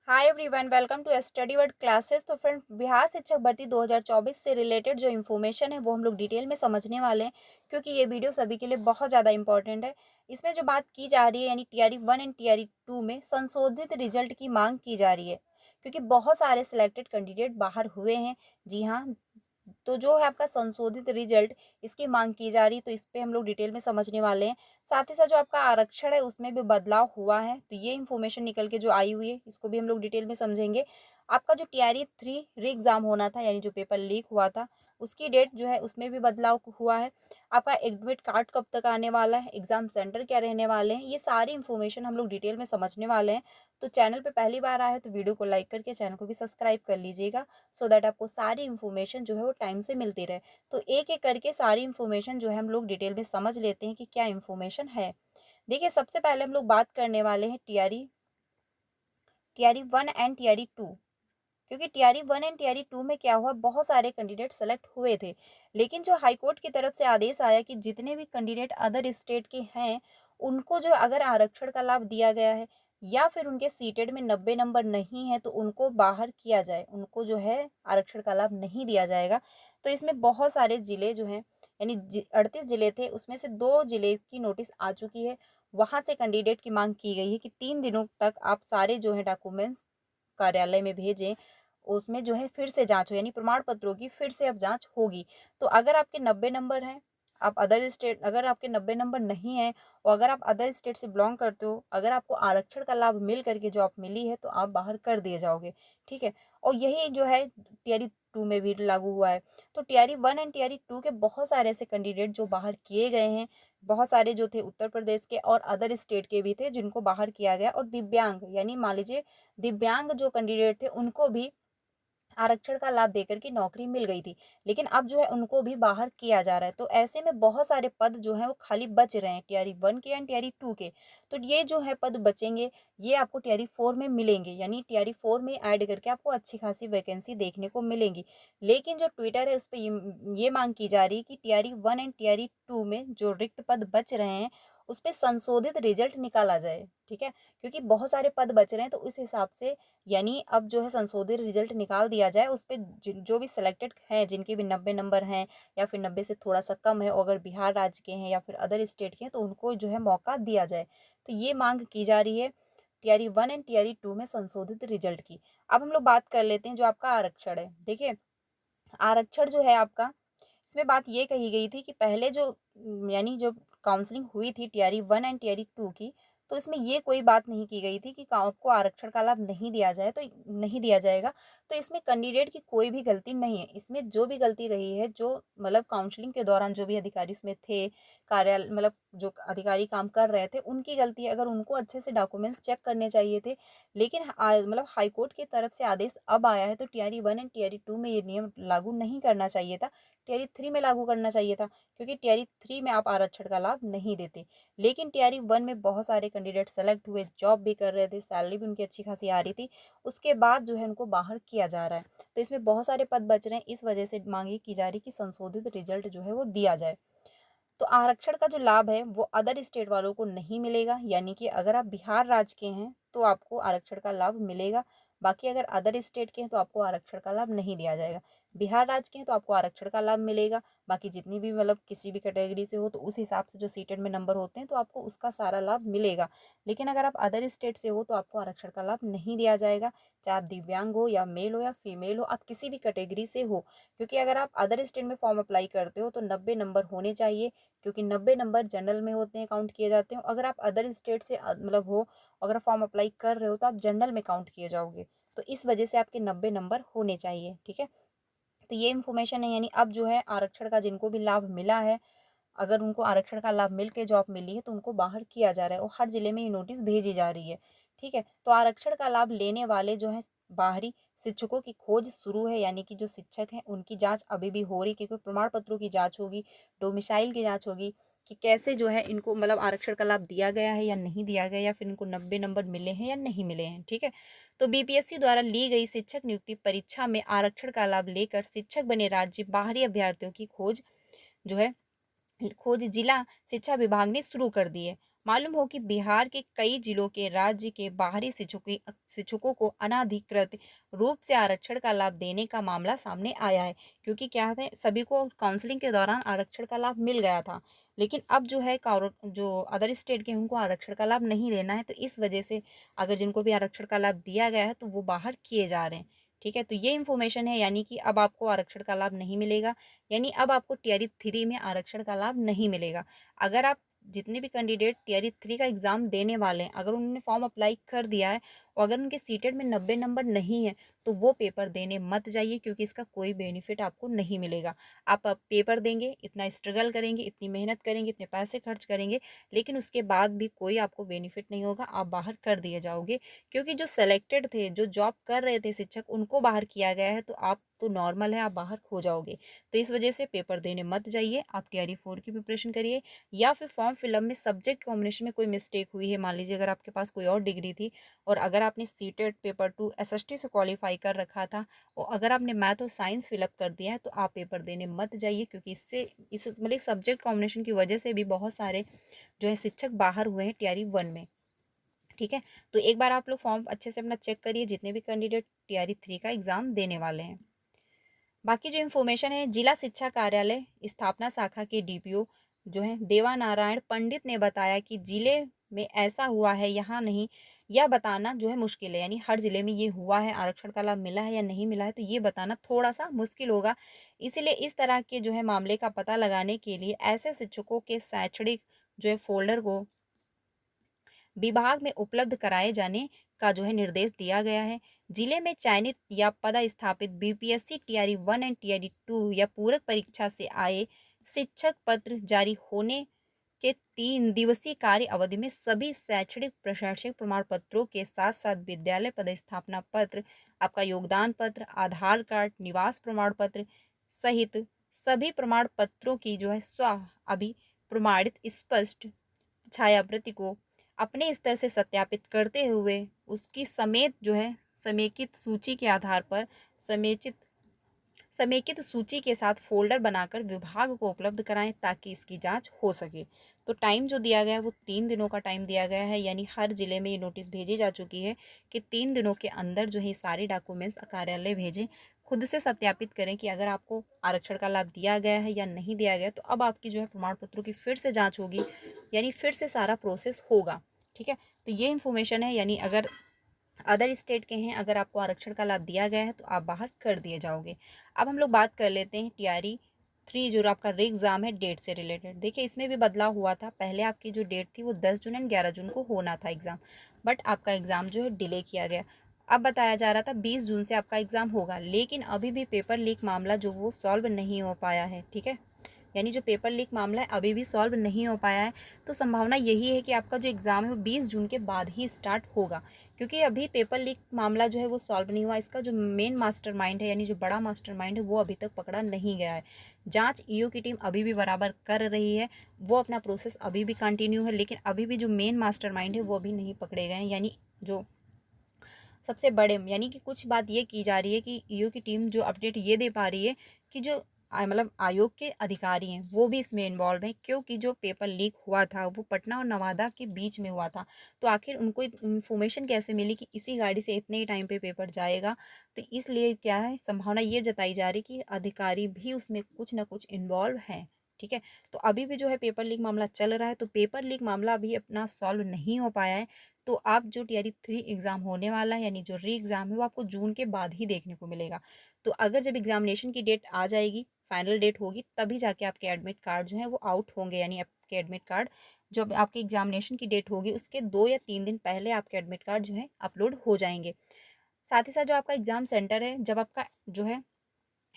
Hi everyone, welcome to study word classes. तो friend, Bihar शिक्षक भर्ती 2024 से रिलेटेड जो इन्फॉर्मेशन है वो हम लोग डिटेल में समझने वाले हैं, क्योंकि ये वीडियो सभी के लिए बहुत ज़्यादा इंपॉर्टेंट है। इसमें जो बात की जा रही है यानी टीआरई 1 एंड टीआरई 2 में संशोधित रिजल्ट की मांग की जा रही है, क्योंकि बहुत सारे सिलेक्टेड कैंडिडेट बाहर हुए हैं। जी हाँ, तो जो है आपका संशोधित रिजल्ट, इसकी मांग की जा रही है, तो इस पे हम लोग डिटेल में समझने वाले हैं। साथ ही साथ जो आपका आरक्षण है उसमें भी बदलाव हुआ है, तो ये इन्फॉर्मेशन निकल के जो आई हुई है इसको भी हम लोग डिटेल में समझेंगे। आपका जो टीआरई 3 री एग्जाम होना था यानी जो पेपर लीक हुआ था, उसकी डेट जो है उसमें भी बदलाव हुआ है। आपका एडमिट कार्ड कब तक आने वाला है, एग्जाम सेंटर क्या रहने वाले हैं, ये सारी इन्फॉर्मेशन हम लोग डिटेल में समझने वाले हैं। तो चैनल पे पहली बार आए हैं तो वीडियो को लाइक करके चैनल को भी सब्सक्राइब कर लीजिएगा, सो दैट आपको सारी इन्फॉर्मेशन जो है वो टाइम से मिलती रहे। तो एक एक करके सारी इन्फॉर्मेशन जो है हम लोग डिटेल में समझ लेते हैं कि क्या इन्फॉर्मेशन है। देखिए, सबसे पहले हम लोग बात करने वाले हैं टीआरई टीआरई 1 एंड टीआरई 2, क्योंकि टीआरई 1 एंड टीआरई 2 में क्या हुआ, बहुत सारे कैंडिडेट सेलेक्ट हुए थे, लेकिन जो हाईकोर्ट की तरफ से आदेश आया कि जितने भी कैंडिडेट अदर स्टेट के हैं उनको जो अगर आरक्षण का लाभ दिया गया है या फिर उनके सीटेड में 90 नंबर नहीं है तो उनको बाहर किया जाए, उनको जो है आरक्षण का लाभ नहीं दिया जाएगा। तो इसमें बहुत सारे जिले जो हैं यानी 38 जिले थे, उसमें से 2 जिले की नोटिस आ चुकी है। वहां से कैंडिडेट की मांग की गई है कि 3 दिनों तक आप सारे जो है डॉक्यूमेंट्स कार्यालय में भेजें, उसमें जो है फिर से जाँच हो, यानी प्रमाण पत्रों की फिर से अब जाँच होगी। तो अगर आपके 90 नंबर हैं, आप अदर स्टेट अगर आपके 90 नंबर नहीं हैं और अगर आप अदर स्टेट से बिलॉन्ग करते हो, अगर आपको आरक्षण का लाभ मिल करके जॉब मिली है, तो आप बाहर कर दिए जाओगे, ठीक है? और यही जो है टीआरई 2 में भी लागू हुआ है। तो टीआरई 1 एंड टीआरई 2 के बहुत सारे ऐसे कैंडिडेट जो बाहर किए गए हैं, बहुत सारे जो थे उत्तर प्रदेश के और अदर स्टेट के भी थे जिनको बाहर किया गया, और दिव्यांग यानी मान लीजिए दिव्यांग जो कैंडिडेट थे उनको भी आरक्षण का लाभ देकर के नौकरी मिल गई थी, लेकिन अब जो है उनको भी बाहर किया जा रहा है। तो ऐसे में बहुत सारे पद जो हैं वो खाली बच रहे हैं टीआरई 1 के एंड टीआरई 2 के। तो ये जो है पद बचेंगे, ये आपको टीआरई 4 में मिलेंगे, यानी टीआरई 4 में ऐड करके आपको अच्छी खासी वैकेंसी देखने को मिलेंगी। लेकिन जो ट्विटर है उस पे ये मांग की जा रही है कि टीआरई 1 एंड टीआरई 2 में जो रिक्त पद बच रहे हैं उस पे संशोधित रिजल्ट निकाला जाए, ठीक है? क्योंकि बहुत सारे पद बच रहे हैं, तो उस हिसाब से यानी अब जो है संशोधित रिजल्ट निकाल दिया जाए, उस पे जो भी सिलेक्टेड हैं जिनके भी 90 नंबर हैं या फिर 90 से थोड़ा सा कम है, और अगर बिहार राज्य के हैं या फिर अदर स्टेट के हैं तो उनको जो है मौका दिया जाए। तो ये मांग की जा रही है टीआरई 1 एंड टीआरई 2 में संशोधित रिजल्ट की। अब हम लोग बात कर लेते हैं जो आपका आरक्षण है। देखिए, आरक्षण जो है आपका, इसमें बात ये कही गई थी कि पहले जो यानी जो काउंसलिंग हुई थी टीआरई 1 एंड टीआरई 2 की, तो इसमें ये कोई बात नहीं की गई थी कि आपको आरक्षण का लाभ नहीं दिया जाए तो नहीं दिया जाएगा। तो इसमें कैंडिडेट की कोई भी गलती नहीं है। इसमें जो भी गलती रही है, जो मतलब काउंसलिंग के दौरान जो भी अधिकारी उसमें थे, कार्यालय मतलब जो अधिकारी काम कर रहे थे, उनकी गलती है। अगर उनको अच्छे से डॉक्यूमेंट्स चेक करने चाहिए थे, लेकिन मतलब हाई कोर्ट की तरफ से आदेश अब आया है, तो टीआरई 1 एंड टीआरई 2 में ये नियम लागू नहीं करना चाहिए था, टीआरई 3 में लागू करना चाहिए था, क्योंकि टीआरई 3 में आप आरक्षण का लाभ नहीं देते। लेकिन टीआरई 1 में बहुत सारे कैंडिडेट सेलेक्ट हुए, जॉब भी कर रहे थे, सैलरी भी उनकी अच्छी खासी आ रही थी, उसके बाद जो है उनको बाहर किया जा रहा है। तो इसमें बहुत सारे पद बच रहे हैं, इस वजह से मांग ये की जा रही है कि संशोधित रिजल्ट जो है वो दिया जाए। तो आरक्षण का जो लाभ है वो अदर स्टेट वालों को नहीं मिलेगा, यानी कि अगर आप बिहार राज्य के हैं तो आपको आरक्षण का लाभ मिलेगा। बाकी अगर अदर स्टेट के हैं तो आपको आरक्षण का लाभ नहीं दिया जाएगा। बिहार राज्य के हैं तो आपको आरक्षण का लाभ मिलेगा। बाकी जितनी भी मतलब किसी भी कैटेगरी से हो तो उस हिसाब से जो सीटेड में नंबर होते हैं तो आपको उसका सारा लाभ मिलेगा। लेकिन अगर आप अदर स्टेट से हो तो आपको आरक्षण का लाभ नहीं दिया जाएगा, चाहे आप दिव्यांग हो या मेल हो या फीमेल हो, आप किसी भी कैटेगरी से हो। क्योंकि अगर आप अदर स्टेट में फॉर्म अप्लाई करते हो तो 90 नंबर होने चाहिए, क्योंकि 90 नंबर जनरल में होते हैं, काउंट किए जाते हैं। अगर आप अदर स्टेट से मतलब हो, अगर फॉर्म अप्लाई कर रहे हो तो आप जनरल में काउंट किए जाओगे। तो इस वजह से आपके 90 नंबर होने चाहिए, ठीक है? तो ये इन्फॉर्मेशन है, यानी अब जो है आरक्षण का जिनको भी लाभ मिला है, अगर उनको आरक्षण का लाभ मिल के जॉब मिली है तो उनको बाहर किया जा रहा है और हर जिले में ये नोटिस भेजी जा रही है, ठीक है? तो आरक्षण का लाभ लेने वाले जो है बाहरी शिक्षकों की खोज शुरू है, यानी कि जो शिक्षक हैं उनकी जांच अभी भी हो रही है, क्योंकि प्रमाण पत्रों की जांच होगी, डोमिसाइल की जांच होगी कि कैसे जो है इनको मतलब आरक्षण का लाभ दिया गया है या नहीं दिया गया, या फिर इनको 90 नंबर मिले हैं या नहीं मिले हैं, ठीक है? तो बीपीएससी द्वारा ली गई शिक्षक नियुक्ति परीक्षा में आरक्षण का लाभ लेकर शिक्षक बने राज्य बाहरी अभ्यर्थियों की खोज जो है खोज जिला शिक्षा विभाग ने शुरू कर दी है। मालूम हो कि बिहार के कई जिलों के राज्य के बाहरी शिक्षकों को अनाधिकृत रूप से आरक्षण का लाभ देने का मामला सामने आया है। क्योंकि क्या है, सभी को काउंसलिंग के दौरान आरक्षण का लाभ मिल गया था, लेकिन अब जो है जो अदर स्टेट के उनको आरक्षण का लाभ नहीं लेना है, तो इस वजह से अगर जिनको भी आरक्षण का लाभ दिया गया है तो वो बाहर किए जा रहे हैं। ठीक है, तो ये इन्फॉर्मेशन है, यानी कि अब आपको आरक्षण का लाभ नहीं मिलेगा, यानी अब आपको टीआरई 3 में आरक्षण का लाभ नहीं मिलेगा। अगर आप जितने भी कैंडिडेट टीआरई 3 का एग्ज़ाम देने वाले हैं, अगर उन्होंने फॉर्म अप्लाई कर दिया है और अगर उनके सीटेड में 90 नंबर नहीं है, तो वो पेपर देने मत जाइए, क्योंकि इसका कोई बेनिफिट आपको नहीं मिलेगा। आप अब पेपर देंगे, इतना स्ट्रगल करेंगे, इतनी मेहनत करेंगे, इतने पैसे खर्च करेंगे, लेकिन उसके बाद भी कोई आपको बेनिफिट नहीं होगा, आप बाहर कर दिए जाओगे। क्योंकि जो सेलेक्टेड थे, जो जॉब कर रहे थे शिक्षक, उनको बाहर किया गया है, तो आप तो नॉर्मल है, आप बाहर हो जाओगे। तो इस वजह से पेपर देने मत जाइए, आप टीआरई 4 की प्रिपरेशन करिए। या फिर फॉर्म फिलअप में सब्जेक्ट कॉम्बिनेशन में कोई मिस्टेक हुई है, मान लीजिए अगर आपके पास कोई और डिग्री थी और अगर आपने सीटेट पेपर 2 एसएसटी से क्वालिफाई कर रखा था और अगर आपने मैथ और साइंस फिलअप कर दिया है, तो आप पेपर देने मत जाइए, क्योंकि इससे इस मतलब सब्जेक्ट कॉम्बिनेशन की वजह से भी बहुत सारे जो है शिक्षक बाहर हुए हैं टीआरई 1 में। ठीक है, तो एक बार आप लोग फॉर्म अच्छे से अपना चेक करिए, जितने भी कैंडिडेट टीआरई 3 का एग्जाम देने वाले हैं। बाकी जो इन्फॉर्मेशन है, जिला शिक्षा कार्यालय स्थापना शाखा के डीपीओ जो है देवा नारायण पंडित ने बताया कि जिले में ऐसा हुआ है, यहाँ नहीं, यह बताना जो है मुश्किल है, यानी हर जिले में ये हुआ है, आरक्षण का लाभ मिला है या नहीं मिला है, तो ये बताना थोड़ा सा मुश्किल होगा। इसलिए इस तरह के जो है मामले का पता लगाने के लिए ऐसे शिक्षकों के शैक्षणिक जो है फोल्डर को विभाग में उपलब्ध कराए जाने का जो है निर्देश दिया गया है। जिले में चयनित या पदस्थापित बीपीएससी टीआरई 1 एंड टीआरई 2 या पूरक परीक्षा से आए शिक्षक पत्र जारी होने के 3 दिवसीय कार्य अवधि में सभी शैक्षणिक प्रशैक्षणिक प्रमाण पत्रों के साथ साथ विद्यालय पदस्थापना पत्र, आपका योगदान पत्र, आधार कार्ड, निवास प्रमाण पत्र सहित सभी प्रमाण पत्रों की जो है स्व अभिप्रमाणित स्पष्ट छायाप्रति को अपने स्तर से सत्यापित करते हुए उसकी समेत जो है समेकित सूची के आधार पर समेचित समेकित सूची के साथ फोल्डर बनाकर विभाग को उपलब्ध कराएं, ताकि इसकी जांच हो सके। तो टाइम जो दिया गया है वो 3 दिनों का टाइम दिया गया है, यानी हर जिले में ये नोटिस भेजी जा चुकी है कि 3 दिनों के अंदर जो है सारे डॉक्यूमेंट्स कार्यालय भेजें। खुद से सत्यापित करें कि अगर आपको आरक्षण का लाभ दिया गया है या नहीं दिया गया, तो अब आपकी जो है प्रमाण पत्रों की फिर से जाँच होगी, यानी फिर से सारा प्रोसेस होगा। ठीक है, तो ये इन्फॉर्मेशन है, यानी अगर अदर स्टेट के हैं, अगर आपको आरक्षण का लाभ दिया गया है तो आप बाहर कर दिए जाओगे। अब हम लोग बात कर लेते हैं टीआरई 3 जो आपका री एग्ज़ाम है डेट से रिलेटेड। देखिए इसमें भी बदलाव हुआ था, पहले आपकी जो डेट थी वो 10 जून एंड 11 जून को होना था एग्ज़ाम, बट आपका एग्ज़ाम जो है डिले किया गया। अब बताया जा रहा था 20 जून से आपका एग्ज़ाम होगा, लेकिन अभी भी पेपर लीक मामला जो वो सॉल्व नहीं हो पाया है। ठीक है, यानी जो पेपर लीक मामला है अभी भी सॉल्व नहीं हो पाया है, तो संभावना यही है कि आपका जो एग्ज़ाम है वो 20 जून के बाद ही स्टार्ट होगा, क्योंकि अभी पेपर लीक मामला जो है वो सॉल्व नहीं हुआ। इसका जो मेन मास्टरमाइंड है, यानी जो बड़ा मास्टरमाइंड है, वो अभी तक पकड़ा नहीं गया है। जांच ईओ की टीम अभी भी बराबर कर रही है, वो अपना प्रोसेस अभी भी कंटिन्यू है, लेकिन अभी भी जो मेन मास्टरमाइंड है वो अभी नहीं पकड़े गए हैं। यानी जो सबसे बड़े, यानी कि कुछ बात ये की जा रही है कि ईओ की टीम जो अपडेट ये दे पा रही है कि जो मतलब आयोग के अधिकारी हैं वो भी इसमें इन्वॉल्व हैं, क्योंकि जो पेपर लीक हुआ था वो पटना और नवादा के बीच में हुआ था। तो आखिर उनको इन्फॉर्मेशन कैसे मिली कि इसी गाड़ी से इतने ही टाइम पे पेपर जाएगा, तो इसलिए क्या है, संभावना ये जताई जा रही कि अधिकारी भी उसमें कुछ ना कुछ इन्वॉल्व हैं। ठीक है, तो अभी भी जो है पेपर लीक मामला चल रहा है, तो पेपर लीक मामला अभी अपना सॉल्व नहीं हो पाया है। तो आप जो टीआरई 3 एग्ज़ाम होने वाला है, यानी जो री एग्ज़ाम है, वो आपको जून के बाद ही देखने को मिलेगा। तो अगर जब एग्ज़ामिनेशन की डेट आ जाएगी, फाइनल डेट होगी, तभी जाके आपके एडमिट कार्ड जो है वो आउट होंगे, यानी आपके एडमिट कार्ड जो आपकी एग्ज़ामिनेशन की डेट होगी उसके 2 या 3 दिन पहले आपके एडमिट कार्ड जो है अपलोड हो जाएंगे। साथ ही साथ जो आपका एग्ज़ाम सेंटर है, जब आपका जो है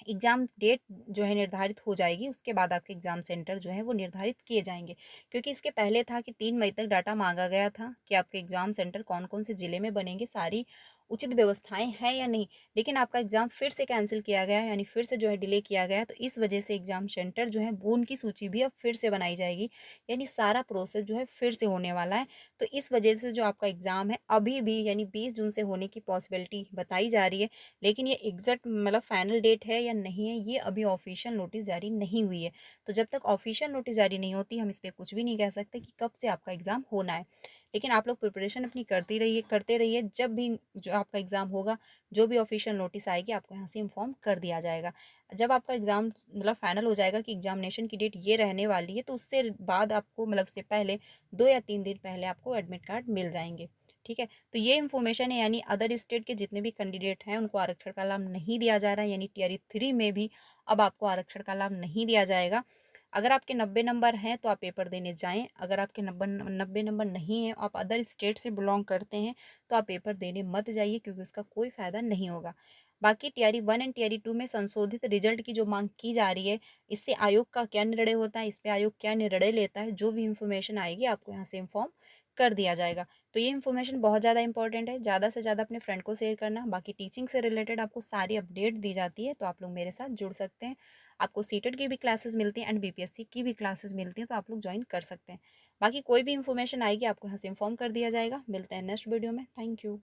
एग्ज़ाम डेट जो है निर्धारित हो जाएगी, उसके बाद आपके एग्ज़ाम सेंटर जो है वो निर्धारित किए जाएंगे। क्योंकि इसके पहले था कि 3 मई तक डाटा मांगा गया था कि आपके एग्ज़ाम सेंटर कौन कौन से ज़िले में बनेंगे, सारी उचित व्यवस्थाएँ हैं या नहीं। लेकिन आपका एग्ज़ाम फिर से कैंसल किया गया है, यानी फिर से जो है डिले किया गया है, तो इस वजह से एग्ज़ाम सेंटर जो है वो उनकी सूची भी अब फिर से बनाई जाएगी, यानी सारा प्रोसेस जो है फिर से होने वाला है। तो इस वजह से जो आपका एग्ज़ाम है अभी भी यानी 20 जून से होने की पॉसिबिलिटी बताई जा रही है, लेकिन ये एग्ज़ैक्ट मतलब फाइनल डेट है या नहीं है, ये अभी ऑफ़िशियल नोटिस जारी नहीं हुई है। तो जब तक ऑफ़िशियल नोटिस जारी नहीं होती, हम इस पे कुछ भी नहीं कह सकते कि कब से आपका एग्ज़ाम होना है। लेकिन आप लोग प्रिपरेशन अपनी करते रहिए, जब भी जो आपका एग्ज़ाम होगा, जो भी ऑफ़िशियल नोटिस आएगी, आपको यहाँ से इन्फॉर्म कर दिया जाएगा। जब आपका एग्ज़ाम मतलब फाइनल हो जाएगा कि एग्ज़ामिनेशन की डेट ये रहने वाली है, तो उससे बाद आपको मतलब उससे पहले 2 या 3 दिन पहले आपको एडमिट कार्ड मिल जाएँगे। ठीक है? तो ये इन्फॉर्मेशन है, यानी अदर स्टेट के जितने भी कैंडिडेट हैं, उनको आरक्षण का लाभ नहीं दिया जा रहा है, यानी टियर 3 में भी अब आपको आरक्षण का लाभ नहीं दिया जाएगा। अगर आपके 90 नंबर हैं तो आप पेपर देने जाएँ, अगर आपके 90 नंबर नहीं हैं, आप अदर स्टेट से बिलॉन्ग करते हैं, तो आप पेपर देने मत जाइए, क्योंकि उसका कोई फ़ायदा नहीं होगा। बाकी टियरी 1 एंड टियरी 2 में संशोधित रिजल्ट की जो माँग की जा रही है, इससे आयोग का क्या निर्णय होता है, इस पे आयोग क्या निर्णय लेता है, जो भी इन्फॉर्मेशन आएगी आपको यहाँ से इन्फॉर्म कर दिया जाएगा। तो ये इन्फॉर्मेशन बहुत ज़्यादा इंपॉर्टेंट है, ज़्यादा से ज़्यादा अपने फ्रेंड को शेयर करना। बाकी टीचिंग से रिलेटेड आपको सारी अपडेट दी जाती है, तो आप लोग मेरे साथ जुड़ सकते हैं। आपको सीटेट की भी क्लासेस मिलती हैं एंड बीपीएससी की भी क्लासेस मिलती हैं, तो आप लोग ज्वाइन कर सकते हैं। बाकी कोई भी इन्फॉर्मेशन आएगी आपको यहाँ से इन्फॉर्म कर दिया जाएगा। मिलते हैं नेक्स्ट वीडियो में। Thank you.